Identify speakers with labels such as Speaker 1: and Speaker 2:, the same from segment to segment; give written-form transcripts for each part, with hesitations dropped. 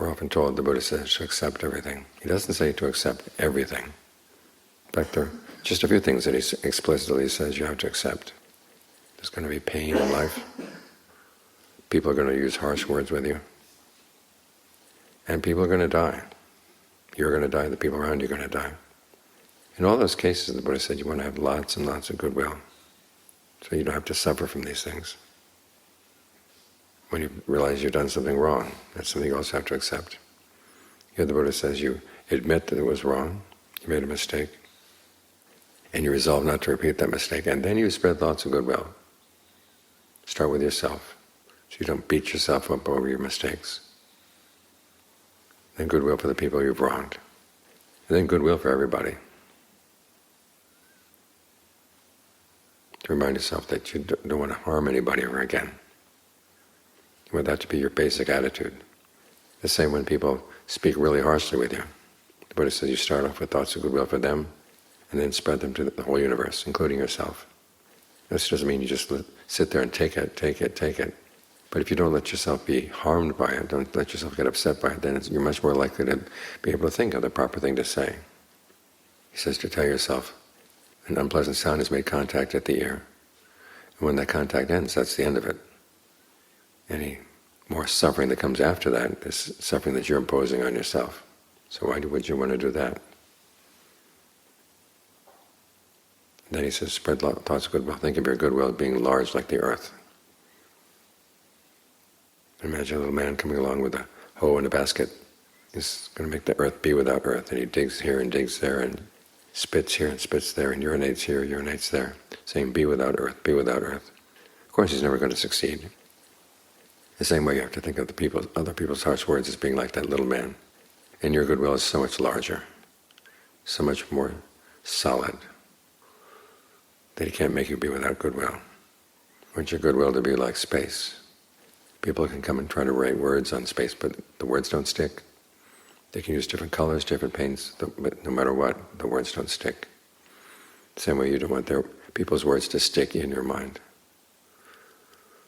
Speaker 1: We're often told, the Buddha says, to accept everything. He doesn't say to accept everything. In fact, there are just a few things that he explicitly says you have to accept. There's going to be pain in life. People are going to use harsh words with you. And people are going to die. You're going to die, the people around you are going to die. In all those cases, the Buddha said you want to have lots and lots of goodwill, so you don't have to suffer from these things. When you realize you've done something wrong, that's something you also have to accept. Here the Buddha says you admit that it was wrong, you made a mistake, and you resolve not to repeat that mistake, and then you spread thoughts of goodwill. Start with yourself, so you don't beat yourself up over your mistakes. Then goodwill for the people you've wronged, and then goodwill for everybody. To remind yourself that you don't want to harm anybody ever again. You want that to be your basic attitude. The same when people speak really harshly with you. The Buddha says you start off with thoughts of goodwill for them, and then spread them to the whole universe, including yourself. This doesn't mean you just sit there and take it. But if you don't let yourself be harmed by it, don't let yourself get upset by it, then you're much more likely to be able to think of the proper thing to say. He says to tell yourself, an unpleasant sound has made contact at the ear, and when that contact ends, that's the end of it. Any more suffering that comes after that is suffering that you're imposing on yourself. So why would you want to do that? And then he says, spread thoughts of goodwill. Think of your goodwill being large like the earth. Imagine a little man coming along with a hoe and a basket. He's going to make the earth be without earth, and he digs here and digs there, and spits here and spits there, and urinates here, urinates there, saying, be without earth, be without earth. Of course he's never going to succeed. The same way you have to think of other people's harsh words as being like that little man. And your goodwill is so much larger, so much more solid, that he can't make you be without goodwill. I want your goodwill to be like space. People can come and try to write words on space, but the words don't stick. They can use different colors, different paints, but no matter what, the words don't stick. The same way you don't want people's words to stick in your mind.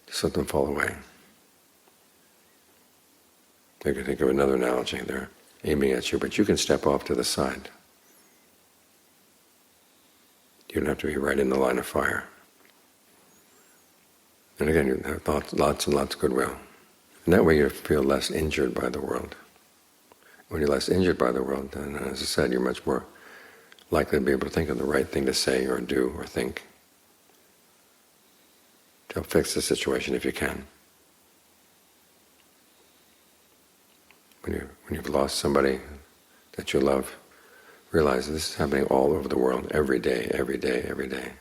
Speaker 1: Just let them fall away. You can think of another analogy. They're aiming at you, but you can step off to the side. You don't have to be right in the line of fire. And again, you have lots and lots of goodwill. And that way you feel less injured by the world. When you're less injured by the world, then, as I said, you're much more likely to be able to think of the right thing to say or do or think to help fix the situation if you can. When you've lost somebody that you love, realize that this is happening all over the world, every day, every day, every day.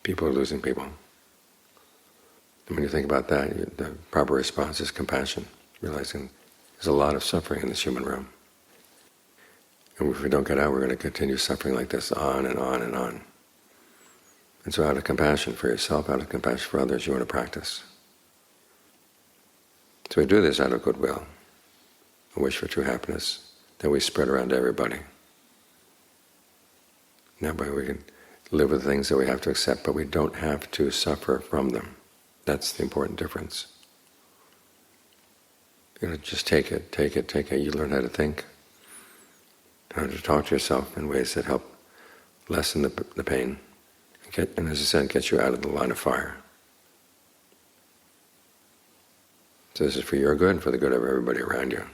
Speaker 1: People are losing people. And when you think about that, the proper response is compassion, realizing there's a lot of suffering in this human realm. And if we don't get out, we're going to continue suffering like this on and on and on. And so out of compassion for yourself, out of compassion for others, you want to practice. So we do this out of goodwill, a wish for true happiness that we spread around to everybody. And that way we can live with the things that we have to accept, but we don't have to suffer from them. That's the important difference. You just take it. You learn how to think, how to talk to yourself in ways that help lessen the pain, and as I said, get you out of the line of fire. So this is for your good and for the good of everybody around you.